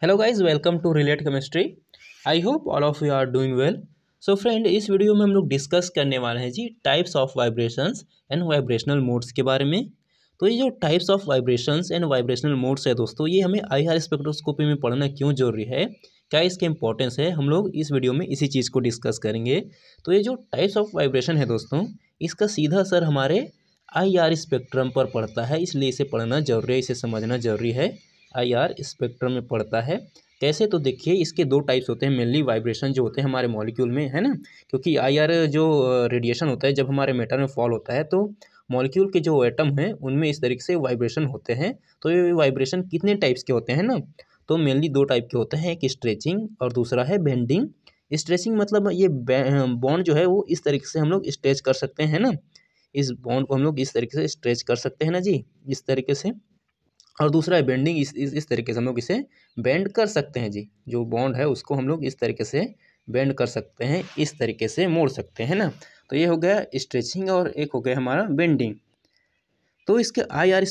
Hello guys, welcome to relate chemistry. I hope all of you are doing well. So friend, इस video में हम लोग discuss करने वाले हैं जी types of vibrations and vibrational modes के बारे में। तो ये जो types of vibrations and vibrational modes है दोस्तों, ये हमें आईआर स्पेक्ट्रोस्कोपी में पढ़ना क्यों जरूरी है, क्या इसके इंपॉर्टेंस है, हम लोग इस वीडियो में इसी चीज़ को डिस्कस करेंगे। तो ये जो टाइप्स ऑफ वाइब्रेशन है दोस्तों, इसका सीधा असर हमारे आईआर स्पेक्ट्रम पर पड़ता है, इसलिए इसे पढ़ना जरूरी है, इसे समझना जरूरी है। आईआर स्पेक्ट्रम में पड़ता है कैसे, तो देखिए इसके दो टाइप्स होते हैं मेनली वाइब्रेशन जो होते हैं हमारे मॉलिक्यूल में, है ना। क्योंकि आईआर जो रेडिएशन होता है जब हमारे मेटल में फॉल होता है तो मॉलिक्यूल के जो एटम हैं उनमें इस तरीके से वाइब्रेशन होते हैं। तो ये वाइब्रेशन कितने टाइप्स के होते हैं ना, तो मेनली दो टाइप के होते हैं, एक स्ट्रेचिंग और दूसरा है बेंडिंग। स्ट्रेचिंग मतलब ये बॉन्ड जो है वो इस तरीके से हम लोग स्ट्रेच कर सकते हैं ना, इस बॉन्ड को हम लोग इस तरीके से स्ट्रेच कर सकते हैं ना जी, इस तरीके से। और दूसरा है बेंडिंग, इस तरीके से हम लोग इसे बेंड कर सकते हैं जी, जो बॉन्ड है उसको हम लोग इस तरीके से बेंड कर सकते हैं, इस तरीके से मोड़ सकते हैं ना। तो ये हो गया स्ट्रेचिंग और एक हो गया हमारा बेंडिंग। तो इसके आई आर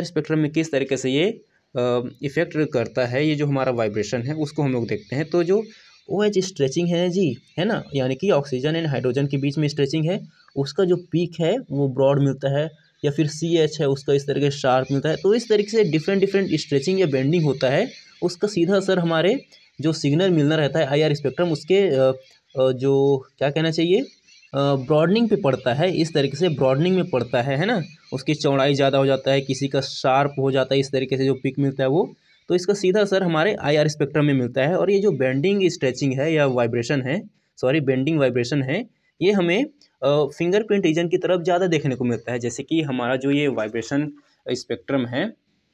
स्पेक्ट्रम में किस तरीके से ये इफेक्ट करता है, ये जो हमारा वाइब्रेशन है उसको हम लोग देखते हैं। तो जो ओ एच स्ट्रेचिंग है जी, है ना, यानी कि ऑक्सीजन एंड हाइड्रोजन के बीच में स्ट्रेचिंग है, उसका जो पीक है वो ब्रॉड मिलता है। या फिर सी एच है, उसका इस तरीके से शार्प मिलता है। तो इस तरीके से डिफरेंट डिफरेंट स्ट्रेचिंग या बेंडिंग होता है, उसका सीधा असर हमारे जो सिग्नल मिलना रहता है आई आर स्पेक्ट्रम उसके जो क्या कहना चाहिए ब्रॉडनिंग पे पड़ता है, इस तरीके से ब्रॉडनिंग में पड़ता है ना। उसकी चौड़ाई ज़्यादा हो जाता है, किसी का शार्प हो जाता है, इस तरीके से जो पिक मिलता है वो। तो इसका सीधा असर हमारे आई आर स्पेक्ट्रम में मिलता है। और ये जो बेंडिंग स्ट्रेचिंग है या वाइब्रेशन है, सॉरी बेंडिंग वाइब्रेशन है, ये हमें फिंगरप्रिंट रीजन की तरफ ज़्यादा देखने को मिलता है। जैसे कि हमारा जो ये वाइब्रेशन स्पेक्ट्रम है,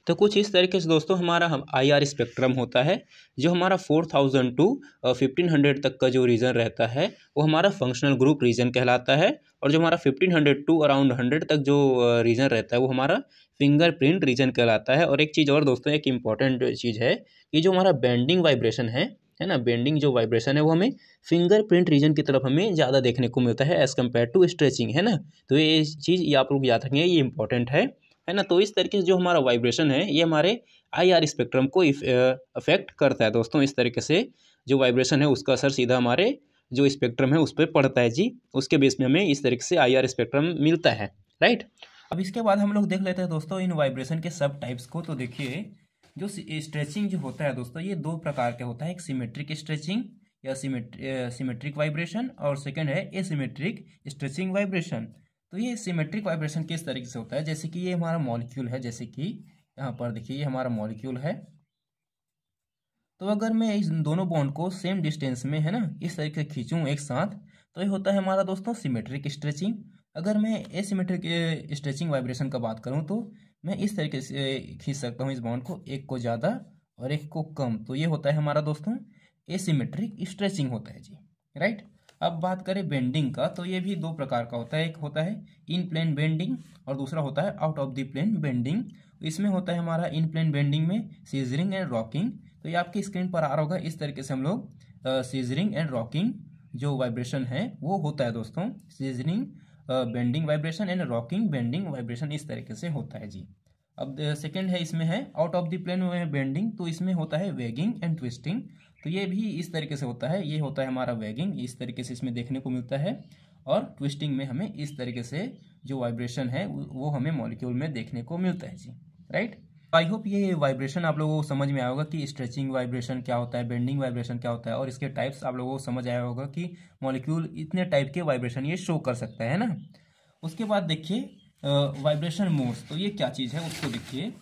तो कुछ इस तरीके से दोस्तों हमारा हम आई आर स्पेक्ट्रम होता है। जो हमारा 4000 टू 1500 तक का जो रीजन रहता है वो हमारा फंक्शनल ग्रुप रीजन कहलाता है। और जो हमारा 1500 टू अराउंड 100 तक जो रीजन रहता है वो हमारा फिंगरप्रिंट रीजन कहलाता है। और एक चीज़ और दोस्तों, एक इम्पॉर्टेंट चीज़ है कि जो हमारा बेंडिंग वाइब्रेशन है ना, बेंडिंग जो वाइब्रेशन है वो हमें फिंगरप्रिंट रीजन की तरफ हमें ज़्यादा देखने को मिलता है एज़ कम्पेयर टू स्ट्रेचिंग, है ना। तो ये चीज़ ये आप लोग याद रखेंगे, ये इंपॉर्टेंट है ना। तो इस तरीके से जो हमारा वाइब्रेशन है ये हमारे आई आर स्पेक्ट्रम को अफेक्ट करता है दोस्तों। इस तरीके से जो वाइब्रेशन है उसका असर सीधा हमारे जो स्पेक्ट्रम है उस पर पड़ता है जी, उसके बेस में हमें इस तरीके से आई आर स्पेक्ट्रम मिलता है, राइट। अब इसके बाद हम लोग देख लेते हैं दोस्तों इन वाइब्रेशन के सब टाइप्स को। तो देखिए जो स्ट्रेचिंग जो होता है दोस्तों, ये दो प्रकार के होता है, एक सिमेट्रिक स्ट्रेचिंग या सिमेट्रिक वाइब्रेशन, और सेकंड है एसिमेट्रिक स्ट्रेचिंग वाइब्रेशन। तो ये सिमेट्रिक वाइब्रेशन किस तरीके से होता है, जैसे कि ये हमारा मॉलिक्यूल है, जैसे कि यहाँ पर देखिए ये हमारा मॉलिक्यूल है। तो अगर मैं इस दोनों बॉन्ड को सेम डिस्टेंस में, है ना, इस तरीके से खींचूं एक साथ, तो ये होता है हमारा दोस्तों सिमेट्रिक स्ट्रेचिंग। अगर मैं एसिमेट्रिक स्ट्रेचिंग वाइब्रेशन का बात करूं तो मैं इस तरीके से खींच सकता हूं इस बॉन्ड को, एक को ज़्यादा और एक को कम। तो ये होता है हमारा दोस्तों एसिमेट्रिक स्ट्रेचिंग होता है जी, राइट। अब बात करें बेंडिंग का, तो ये भी दो प्रकार का होता है, एक होता है इन प्लेन बेंडिंग और दूसरा होता है out of the plane bending. इसमें होता है हमारा इन प्लेन बेंडिंग में सीजरिंग एंड रॉकिंग। तो ये आपकी स्क्रीन पर आ रहा होगा, इस तरीके से हम लोग सीजरिंग एंड रॉकिंग जो वाइब्रेशन है वो होता है दोस्तों। Scissoring bending vibration and rocking bending vibration इस तरीके से होता है जी। अब सेकंड है, इसमें है out of the plane bending, तो इसमें होता है वेगिंग एंड ट्विस्टिंग। तो ये भी इस तरीके से होता है, ये होता है हमारा वेगिंग, इस तरीके से इसमें देखने को मिलता है। और ट्विस्टिंग में हमें इस तरीके से जो वाइब्रेशन है वो हमें मॉलिक्यूल में देखने को मिलता है जी, राइट। आई होप ये वाइब्रेशन आप लोगों को समझ में आया होगा कि स्ट्रेचिंग वाइब्रेशन क्या होता है, बेंडिंग वाइब्रेशन क्या होता है, और इसके टाइप्स आप लोगों को समझ आया होगा कि मॉलिक्यूल इतने टाइप के वाइब्रेशन ये शो कर सकता है ना। उसके बाद देखिए वाइब्रेशन मोड्स, तो ये क्या चीज़ है उसको देखिए।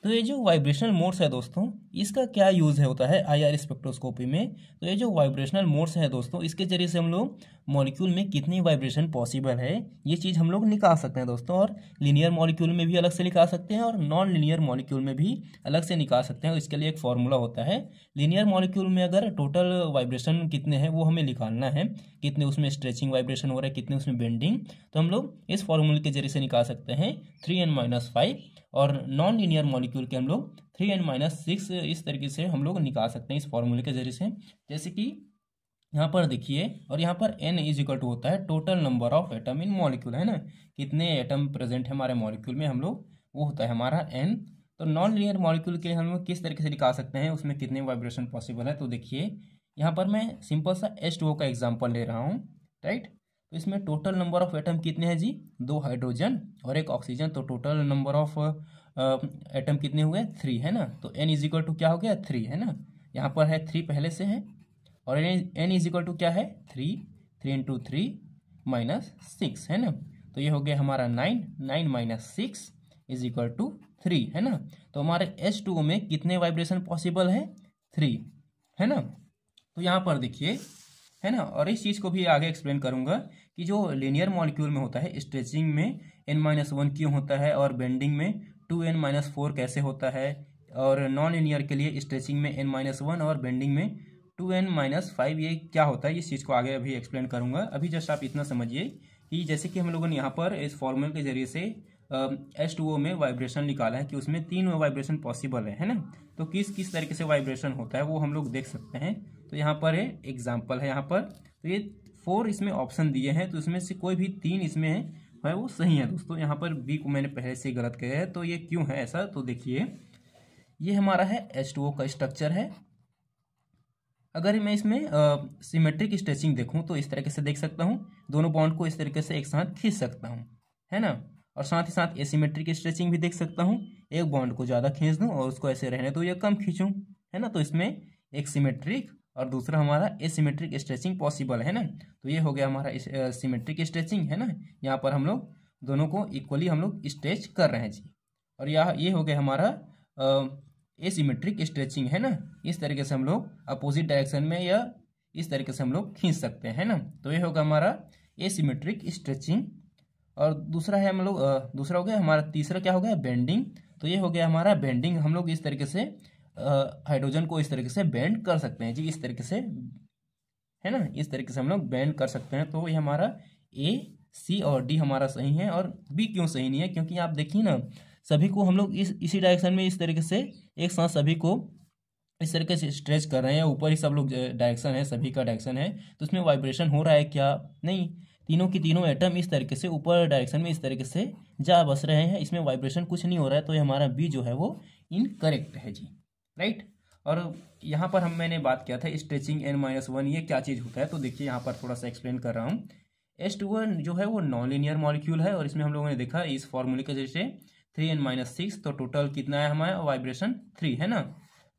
तो ये जो वाइब्रेशनल मोड्स है दोस्तों, इसका क्या यूज़ है होता है आईआर स्पेक्ट्रोस्कोपी में। तो ये जो वाइब्रेशनल मोड्स है दोस्तों, इसके जरिए से हम लोग मॉलिक्यूल में कितनी वाइब्रेशन पॉसिबल है ये चीज़ हम लोग निकाल सकते हैं दोस्तों। और लीनियर मॉलिक्यूल में भी अलग से निकाल सकते हैं और नॉन लीनियर मॉलिक्यूल में भी अलग से निकाल सकते हैं। इसके लिए एक फॉर्मूला होता है। लीनियर मॉलिक्यूल में अगर टोटल वाइब्रेशन कितने हैं वो हमें निकालना है, कितने उसमें स्ट्रेचिंग वाइब्रेशन हो रहा है, कितने उसमें बेंडिंग, तो हम लोग इस फॉर्मूले के जरिए से निकाल सकते हैं 3n-5। और नॉन लीनियर मॉलिक्यूल के हम लोग 3n-6 इस तरीके से हम लोग निकाल सकते हैं इस फॉर्मूले के जरिए से। जैसे कि यहाँ पर देखिए, और यहाँ पर n इज इक्वल टू होता है total number of atom in molecule, है ना, कितने एटम प्रेजेंट है हमारे मॉलिक्यूल में हम लोग, वो होता है हमारा n। तो नॉन लीनियर मॉलिक्यूल के लिए हम लोग किस तरीके से निकाल सकते हैं, उसमें कितने वाइब्रेशन पॉसिबल है। तो देखिए यहाँ पर मैं सिंपल सा H2O का एग्जांपल ले रहा हूँ, राइट। तो इसमें टोटल नंबर ऑफ एटम कितने हैं जी, 2 हाइड्रोजन और 1 ऑक्सीजन, तो टोटल नंबर ऑफ एटम कितने हुए, 3 है ना। तो n इज इक्वल टू क्या हो गया, 3 है ना। यहाँ पर है 3 पहले से है, और n इज इक्वल टू क्या है, 3 इंटू 3 माइनस 6 है ना। तो ये हो गया हमारा 9 माइनस 6 इज इक्वल टू 3 है ना। तो हमारे H2O में कितने वाइब्रेशन पॉसिबल है, 3 है ना। तो यहाँ पर देखिए है ना, और इस चीज़ को भी आगे एक्सप्लेन करूँगा कि जो लीनियर मॉलिक्यूल में होता है स्ट्रेचिंग में n-1 क्यों होता है, और बेंडिंग में 2n-4 कैसे होता है, और नॉन लीनियर के लिए स्ट्रेचिंग में n-1 और बेंडिंग में 2n-5 ये क्या होता है, इस चीज़ को आगे अभी एक्सप्लेन करूँगा। अभी जस्ट आप इतना समझिए कि जैसे कि हम लोगों ने यहाँ पर इस फॉर्मूले के जरिए से H2O में वाइब्रेशन निकाला है कि उसमें 3 वाइब्रेशन पॉसिबल है ना। तो किस किस तरीके से वाइब्रेशन होता है वो हम लोग देख सकते हैं। तो यहाँ पर है एग्जाम्पल है, यहाँ पर तो ये 4 इसमें ऑप्शन दिए हैं, तो इसमें से कोई भी 3 इसमें है वो सही है दोस्तों। यहाँ पर बी को मैंने पहले से गलत किया है, तो ये क्यों है ऐसा, तो देखिए ये हमारा है H2O का स्ट्रक्चर है। अगर मैं इसमें सिमेट्रिक स्ट्रेचिंग देखूं तो इस तरीके से देख सकता हूं, दोनों बॉन्ड को इस तरीके से एक साथ खींच सकता हूं, है ना। और साथ ही साथ एसिमेट्रिक स्ट्रेचिंग भी देख सकता हूं, एक बॉन्ड को ज़्यादा खींच दूं और उसको ऐसे रहने दो या कम खींचूं, है ना। तो इसमें एक सिमेट्रिक और दूसरा हमारा एसिमेट्रिक स्ट्रेचिंग पॉसिबल है ना। तो ये हो गया हमारा सिमेट्रिक स्ट्रेचिंग है ना, यहाँ पर हम लोग दोनों को इक्वली हम लोग स्ट्रेच कर रहे हैं जी। और ये हो गया हमारा एसिमेट्रिक स्ट्रेचिंग है ना, इस तरीके से हम लोग अपोजिट डायरेक्शन में या इस तरीके से हम लोग खींच सकते हैं ना। तो ये होगा हमारा एसिमेट्रिक स्ट्रेचिंग। और दूसरा है हम लोग दूसरा हो गया हमारा, तीसरा क्या हो गया, बेंडिंग। तो ये हो गया हमारा बेंडिंग, हम लोग इस तरीके से हाइड्रोजन को इस तरीके से बेंड कर सकते हैं जी, इस तरीके से है ना, इस तरीके से हम लोग बेंड कर सकते हैं। तो ये हमारा A, C और D हमारा सही है, और B क्यों सही नहीं है, क्योंकि आप देखिए ना सभी को हम लोग इसी डायरेक्शन में इस तरीके से एक साथ सभी को इस तरीके से स्ट्रेच कर रहे हैं, ऊपर ही सब लोग डायरेक्शन है, सभी का डायरेक्शन है, तो उसमें वाइब्रेशन हो रहा है क्या, नहीं। तीनों की तीनों एटम इस तरीके से ऊपर डायरेक्शन में इस तरीके से जा बस रहे हैं, इसमें वाइब्रेशन कुछ नहीं हो रहा है। तो ये हमारा बी जो है वो इनकरेक्ट है जी, राइट। और यहाँ पर मैंने बात किया था स्ट्रेचिंग n-1 ये क्या चीज़ होता है। तो देखिए यहाँ पर थोड़ा सा एक्सप्लेन कर रहा हूँ। H2O जो है वो नॉन लीनियर मॉलिक्यूल है, और इसमें हम लोगों ने देखा इस फॉर्मूले के जैसे 3n-6, तो टोटल कितना है हमारा वाइब्रेशन 3 है ना।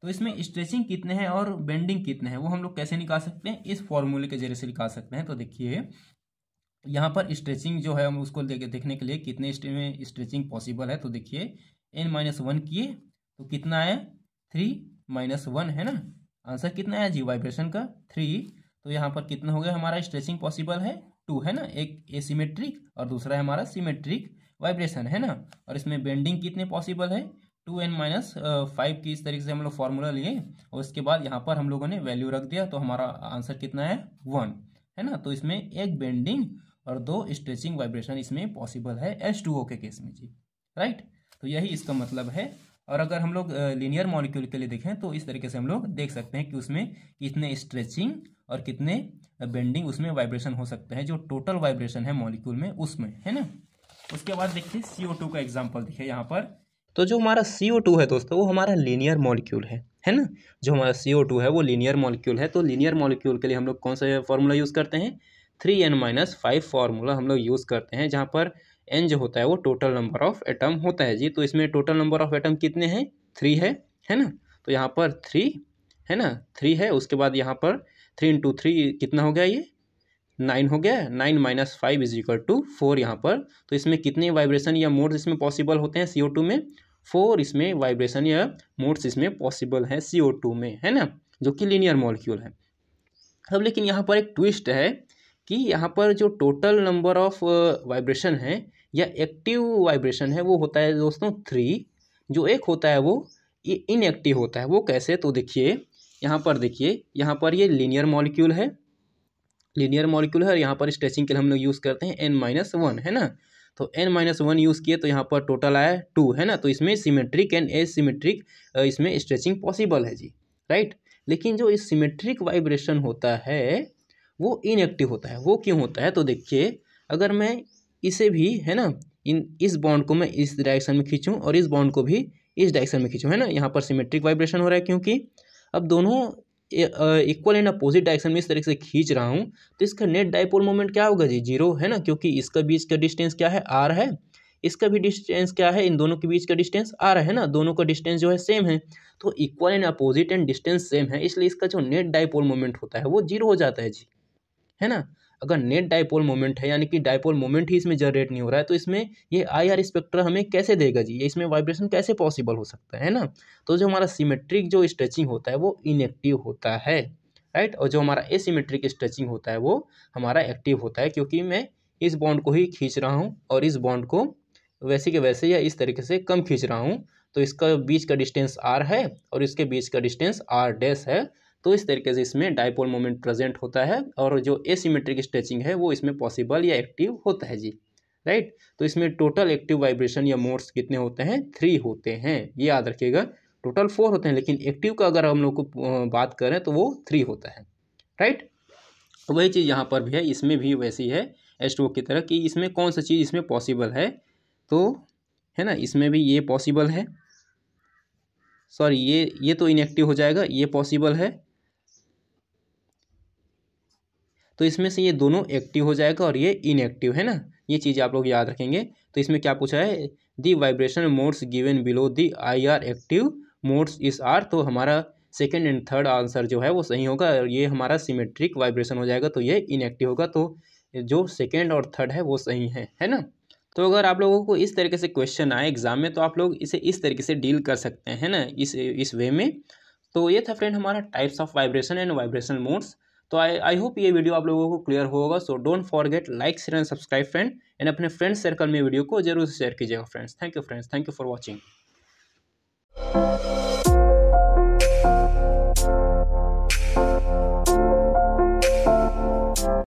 तो इसमें स्ट्रेचिंग कितने हैं और बेंडिंग कितने हैं वो हम लोग कैसे निकाल सकते हैं, इस फॉर्मूले के जरिए से निकाल सकते हैं। तो देखिए यहाँ पर स्ट्रेचिंग जो है हम उसको देखने के लिए कितने में स्ट्रेचिंग पॉसिबल है। तो देखिए n-1 किए तो कितना आया, 3-1 है ना। आंसर कितना है जी वाइब्रेशन का, 3। तो यहाँ पर कितना हो गया हमारा स्ट्रेचिंग पॉसिबल है, 2 है ना, एक एसिमेट्रिक और दूसरा है हमारा सिमेट्रिक वाइब्रेशन है ना। और इसमें बेंडिंग कितने पॉसिबल है, 2n-5 की इस तरीके से हम लोग फॉर्मूला लिए, और उसके बाद यहाँ पर हम लोगों ने वैल्यू रख दिया, तो हमारा आंसर कितना है, 1 है ना। तो इसमें एक बेंडिंग और 2 स्ट्रेचिंग वाइब्रेशन इसमें पॉसिबल है H2O के केस में जी, राइट। तो यही इसका मतलब है। और अगर हम लोग लीनियर मॉलिक्यूल के लिए देखें तो इस तरीके से हम लोग देख सकते हैं कि उसमें कितने स्ट्रेचिंग और कितने बेंडिंग उसमें वाइब्रेशन हो सकते हैं, जो टोटल वाइब्रेशन है मॉलिक्यूल में उसमें, है ना। उसके बाद देखिए CO2 का एग्जाम्पल देखिए यहाँ पर। तो जो हमारा CO2 है दोस्तों वो हमारा लीनियर मॉलिक्यूल है ना। जो हमारा CO2 है वो लीनियर मॉलिक्यूल है। तो लीनियर मॉलिक्यूल के लिए हम लोग कौन सा फॉर्मूला यूज़ करते हैं, 3n-5 फार्मूला हम लोग यूज़ करते हैं, जहाँ पर n जो होता है वो टोटल नंबर ऑफ एटम होता है जी। तो इसमें टोटल नंबर ऑफ एटम कितने हैं, 3 है ना। तो यहाँ पर 3 है ना, 3 है। उसके बाद यहाँ पर 3 इंटू 3 कितना हो गया, ये 9 हो गया, 9-5 इज इक्वल टू 4 यहाँ पर। तो इसमें कितने वाइब्रेशन या मोड्स इसमें पॉसिबल होते हैं CO2 में, 4 इसमें वाइब्रेशन या मोड्स इसमें पॉसिबल है CO2 में, है ना, जो कि लीनियर मॉलिक्यूल है। अब लेकिन यहाँ पर एक ट्विस्ट है कि यहाँ पर जो टोटल नंबर ऑफ वाइब्रेशन है या एक्टिव वाइब्रेशन है वो होता है दोस्तों 3, जो एक होता है वो इनएक्टिव होता है। वो कैसे, तो देखिए यहाँ पर, देखिए यहाँ पर ये लीनियर मॉलिक्यूल है, और यहाँ पर स्ट्रेचिंग के लिए हम लोग यूज़ करते हैं n-1 है ना। तो n-1 यूज़ किए तो यहाँ पर टोटल आया 2 है ना। तो इसमें सिमेट्रिक एंड एसिमेट्रिक इसमें स्ट्रेचिंग पॉसिबल है जी, राइट। लेकिन जो इस सिमेट्रिक वाइब्रेशन होता है वो इनएक्टिव होता है। वो क्यों होता है, तो देखिए अगर मैं इसे भी है ना इस बॉन्ड को मैं इस डायरेक्शन में खींचूं और इस बॉन्ड को भी इस डायरेक्शन में खींचो, है ना। यहाँ पर सिमेट्रिक वाइब्रेशन हो रहा है क्योंकि अब दोनों इक्वल एंड अपोजिट डायरेक्शन में इस तरीके से खींच रहा हूँ, तो इसका नेट डाइपोल मोमेंट क्या होगा जी, जीरो, है ना, क्योंकि इसका बीच का डिस्टेंस क्या है, आर है, इसका भी डिस्टेंस क्या है, इन दोनों के बीच का डिस्टेंस आर है ना, दोनों का डिस्टेंस जो है सेम है, तो equal and opposite and distance same है, इसलिए इसका जो नेट डाइपोल मोमेंट होता है वो जीरो हो जाता है जी, है ना। अगर नेट डाइपोल मोमेंट है यानी कि डाइपोल मोमेंट ही इसमें जनरेट नहीं हो रहा है, तो इसमें ये आई आर स्पेक्ट्रा हमें कैसे देगा जी, ये इसमें वाइब्रेशन कैसे पॉसिबल हो सकता है ना। तो जो हमारा सिमेट्रिक जो स्ट्रेचिंग होता है वो इनएक्टिव होता है, राइट, और जो हमारा एसिमेट्रिक स्ट्रेचिंग होता है वो हमारा एक्टिव होता है, क्योंकि मैं इस बॉन्ड को ही खींच रहा हूँ और इस बॉन्ड को वैसे के वैसे या इस तरीके से कम खींच रहा हूँ, तो इसका बीच का डिस्टेंस आर है और इसके बीच का डिस्टेंस आर डैश है, तो इस तरीके से इसमें डाइपोल मोमेंट प्रेजेंट होता है और जो एसिमेट्रिक स्ट्रेचिंग है वो इसमें पॉसिबल या एक्टिव होता है जी, राइट। तो इसमें टोटल एक्टिव वाइब्रेशन या मोड्स कितने होते हैं, 3 होते हैं, ये याद रखिएगा। टोटल 4 होते हैं, लेकिन एक्टिव का अगर हम लोग को बात करें तो वो 3 होता है, राइट। तो वही चीज़ यहाँ पर भी है, इसमें भी वैसी है H2O की तरह कि इसमें कौन सा चीज़ इसमें पॉसिबल है, तो है ना, इसमें भी ये पॉसिबल है, सॉरी ये तो इनएक्टिव हो जाएगा, ये पॉसिबल है, तो इसमें से ये दोनों एक्टिव हो जाएगा और ये इनएक्टिव, है ना, ये चीज़ आप लोग याद रखेंगे। तो इसमें क्या पूछा है, the vibration modes given below the I R active modes is are, तो हमारा सेकेंड एंड थर्ड आंसर जो है वो सही होगा और ये हमारा सिमेट्रिक वाइब्रेशन हो जाएगा, तो ये इनएक्टिव होगा, तो जो सेकेंड और थर्ड है वो सही है ना। तो अगर आप लोगों को इस तरीके से क्वेश्चन आए एग्जाम में तो आप लोग इसे इस तरीके से डील कर सकते हैं ना, इस वे में। तो ये था फ्रेंड हमारा types of vibration and vibrational modes. तो आई होप ये वीडियो आप लोगों को क्लियर होगा। So don't forget like share and subscribe friend, and अपने फ्रेंड्स सर्कल में वीडियो को जरूर शेयर कीजिएगा friends. Thank you friends, thank you for watching.